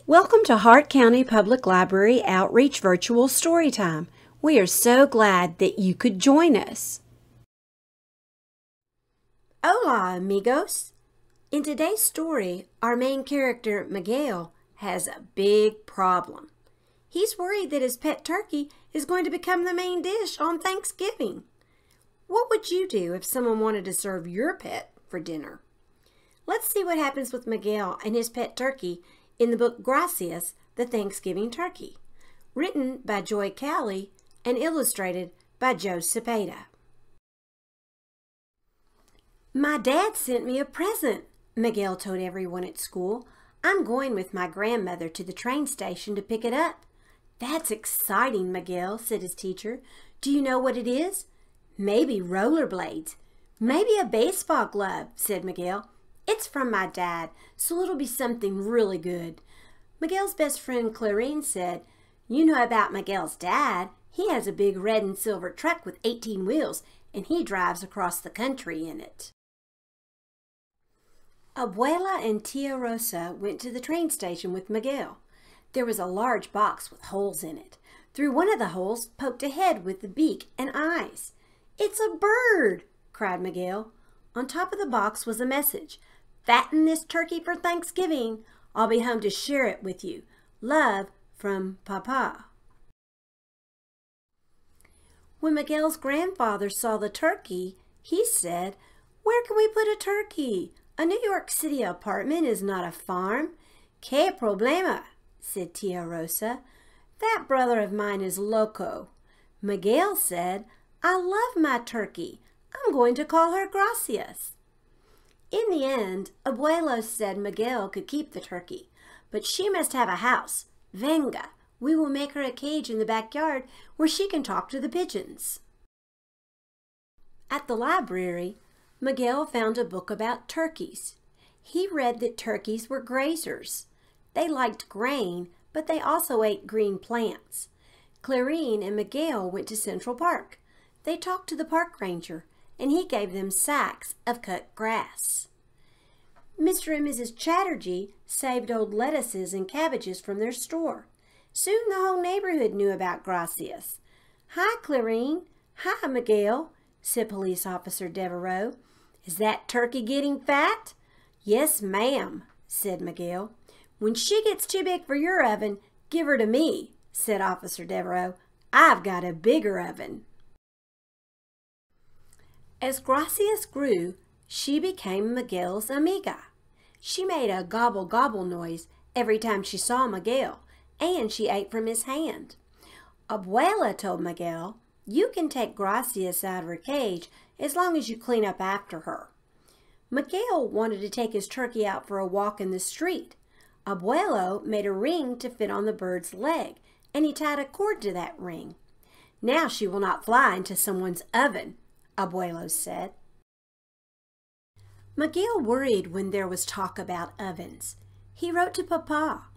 Welcome to Hart County Public Library Outreach Virtual Storytime. We are so glad that you could join us. Hola, amigos! In today's story, our main character, Miguel, has a big problem. He's worried that his pet turkey is going to become the main dish on Thanksgiving. What would you do if someone wanted to serve your pet for dinner? Let's see what happens with Miguel and his pet turkey in the book Gracias, the Thanksgiving Turkey, written by Joy Cowley and illustrated by Joe Cepeda. My dad sent me a present, Miguel told everyone at school. I'm going with my grandmother to the train station to pick it up. That's exciting, Miguel, said his teacher. Do you know what it is? Maybe rollerblades. Maybe a baseball glove, said Miguel. It's from my dad, so it'll be something really good. Miguel's best friend Clarine said, You know about Miguel's dad. He has a big red and silver truck with 18 wheels, and he drives across the country in it. Abuela and Tia Rosa went to the train station with Miguel. There was a large box with holes in it. Through one of the holes poked a head with a beak and eyes. It's a bird, cried Miguel. On top of the box was a message. Fatten this turkey for Thanksgiving. I'll be home to share it with you. Love from Papa. When Miguel's grandfather saw the turkey, he said, Where can we put a turkey? A New York City apartment is not a farm. Que problema, said Tia Rosa. That brother of mine is loco. Miguel said, I love my turkey. I'm going to call her Gracias. In the end, Abuelo said Miguel could keep the turkey, but she must have a house. Venga, we will make her a cage in the backyard where she can talk to the pigeons. At the library, Miguel found a book about turkeys. He read that turkeys were grazers. They liked grain, but they also ate green plants. Clarine and Miguel went to Central Park. They talked to the park ranger, and he gave them sacks of cut grass. Mr. and Mrs. Chatterjee saved old lettuces and cabbages from their store. Soon the whole neighborhood knew about Gracias. Hi, Clarine. Hi, Miguel, said Police Officer Devereaux. Is that turkey getting fat? Yes, ma'am, said Miguel. When she gets too big for your oven, give her to me, said Officer Devereaux. I've got a bigger oven. As Gracias grew, she became Miguel's amiga. She made a gobble-gobble noise every time she saw Miguel, and she ate from his hand. Abuela told Miguel, You can take Gracias out of her cage as long as you clean up after her. Miguel wanted to take his turkey out for a walk in the street. Abuelo made a ring to fit on the bird's leg, and he tied a cord to that ring. Now she will not fly into someone's oven, Abuelo said. Miguel worried when there was talk about ovens. He wrote to Papa,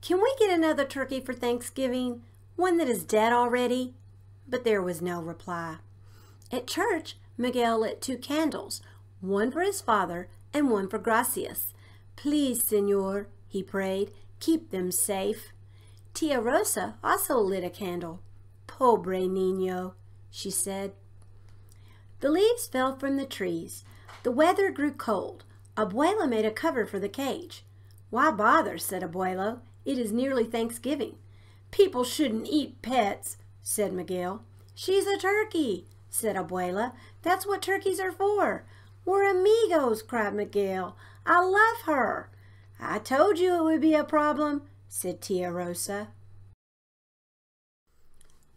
Can we get another turkey for Thanksgiving? One that is dead already? But there was no reply. At church, Miguel lit 2 candles, one for his father and one for Gracias. Please, Señor, he prayed, keep them safe. Tia Rosa also lit a candle. Pobre niño, she said. The leaves fell from the trees. The weather grew cold. Abuela made a cover for the cage. Why bother, said Abuelo. It is nearly Thanksgiving. People shouldn't eat pets, said Miguel. She's a turkey, said Abuela. That's what turkeys are for. We're amigos, cried Miguel. I love her. I told you it would be a problem, said Tia Rosa.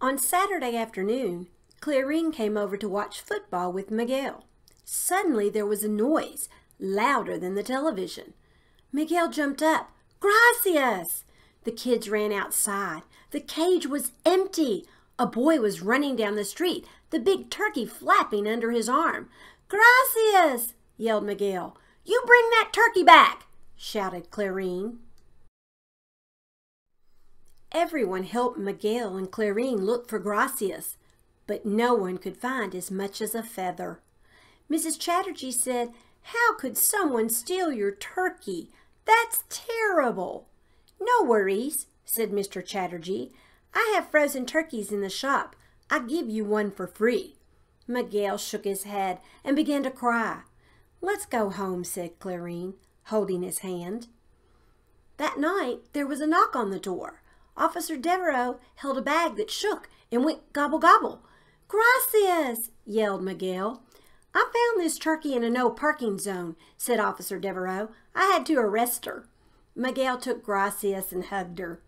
On Saturday afternoon, Clarine came over to watch football with Miguel. Suddenly there was a noise, louder than the television. Miguel jumped up. Gracias! The kids ran outside. The cage was empty. A boy was running down the street, the big turkey flapping under his arm. Gracias! Yelled Miguel. You bring that turkey back! Shouted Clarine. Everyone helped Miguel and Clarine look for Gracias, but no one could find as much as a feather. Mrs. Chatterjee said, How could someone steal your turkey? That's terrible. "No worries," said Mr. Chatterjee. "I have frozen turkeys in the shop. I'll give you one for free." Miguel shook his head and began to cry. "Let's go home," said Clarine, holding his hand. That night there was a knock on the door. Officer Devereaux held a bag that shook and went gobble gobble. "Gracias!" yelled Miguel. "I found this turkey in a no parking zone," said Officer Devereaux. "I had to arrest her." Miguel took Gracias and hugged her.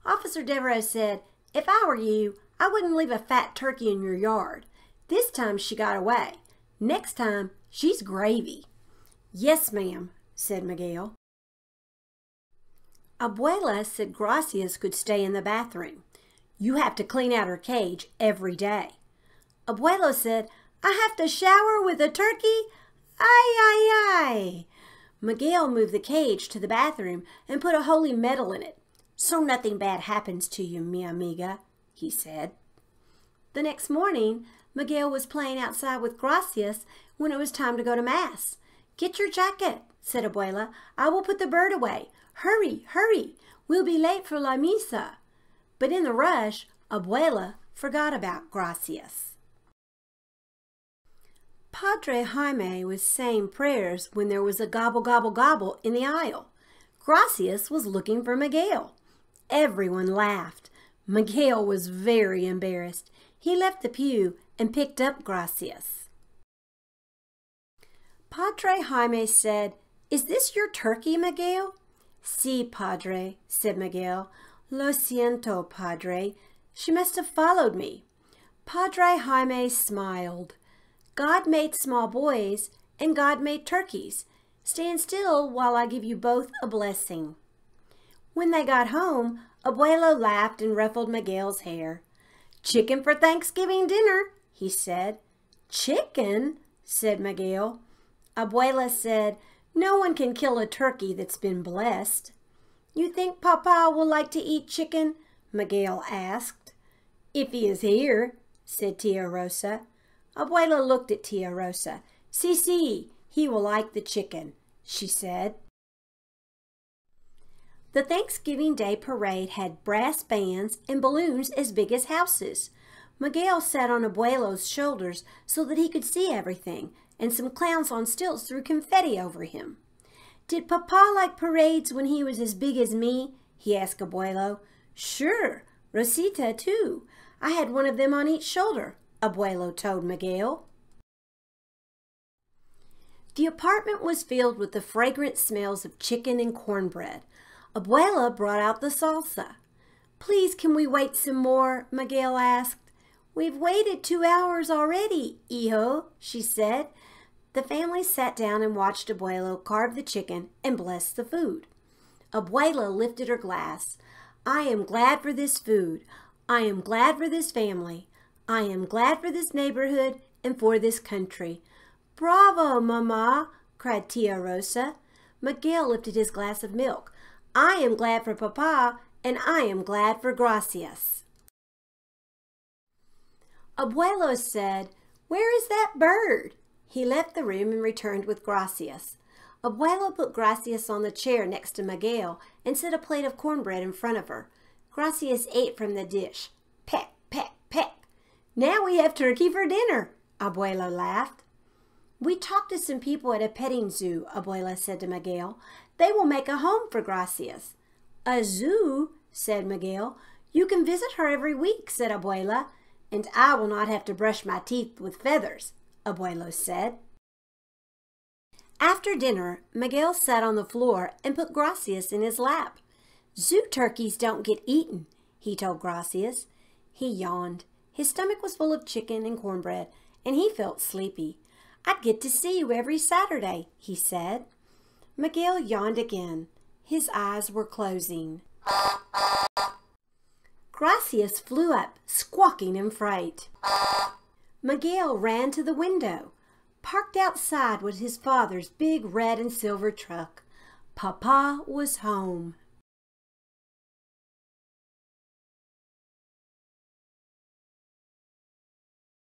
Officer Devereaux said, "If I were you, I wouldn't leave a fat turkey in your yard. This time she got away. Next time, she's gravy." "Yes, ma'am," said Miguel. Abuela said Gracias could stay in the bathroom. "You have to clean out her cage every day." Abuelo said, "I have to shower with a turkey? Ay, ay, ay." Miguel moved the cage to the bathroom and put a holy medal in it. "So nothing bad happens to you, mi amiga," he said. The next morning, Miguel was playing outside with Gracias when it was time to go to Mass. "Get your jacket," said Abuela. "I will put the bird away. Hurry, hurry. We'll be late for la misa." But in the rush, Abuela forgot about Gracias. Padre Jaime was saying prayers when there was a gobble, gobble, gobble in the aisle. Gracias was looking for Miguel. Everyone laughed. Miguel was very embarrassed. He left the pew and picked up Gracias. Padre Jaime said, "Is this your turkey, Miguel?" "Sí, Padre," said Miguel. "Lo siento, Padre. She must have followed me." Padre Jaime smiled. "God made small boys, and God made turkeys. Stand still while I give you both a blessing." When they got home, Abuelo laughed and ruffled Miguel's hair. "Chicken for Thanksgiving dinner," he said. "Chicken?" said Miguel. Abuela said, "No one can kill a turkey that's been blessed." "You think Papa will like to eat chicken?" Miguel asked. "If he is here," said Tia Rosa. Abuela looked at Tia Rosa. "Sí, he will like the chicken," she said. The Thanksgiving Day parade had brass bands and balloons as big as houses. Miguel sat on Abuelo's shoulders so that he could see everything, and some clowns on stilts threw confetti over him. "Did Papa like parades when he was as big as me?" he asked Abuelo. "Sure, Rosita too. I had one of them on each shoulder," Abuelo told Miguel. The apartment was filled with the fragrant smells of chicken and cornbread. Abuela brought out the salsa. "Please, can we wait some more?" Miguel asked. "We've waited 2 hours already, hijo," she said. The family sat down and watched Abuelo carve the chicken and bless the food. Abuela lifted her glass. "I am glad for this food. I am glad for this family. I am glad for this neighborhood and for this country." "Bravo, Mama!" cried Tia Rosa. Miguel lifted his glass of milk. "I am glad for Papa, and I am glad for Gracias." Abuelo said, "Where is that bird?" He left the room and returned with Gracias. Abuelo put Gracias on the chair next to Miguel and set a plate of cornbread in front of her. Gracias ate from the dish. Peck, peck, peck. "Now we have turkey for dinner," Abuelo laughed. "We talked to some people at a petting zoo," Abuela said to Miguel. "They will make a home for Gracias." "A zoo?" said Miguel. "You can visit her every week," said Abuela. "And I will not have to brush my teeth with feathers," Abuelo said. After dinner, Miguel sat on the floor and put Gracias in his lap. "Zoo turkeys don't get eaten," he told Gracias. He yawned. His stomach was full of chicken and cornbread, and he felt sleepy. "I'd get to see you every Saturday," he said. Miguel yawned again. His eyes were closing. Gracias flew up, squawking in fright. Miguel ran to the window. Parked outside was his father's big red and silver truck. Papa was home.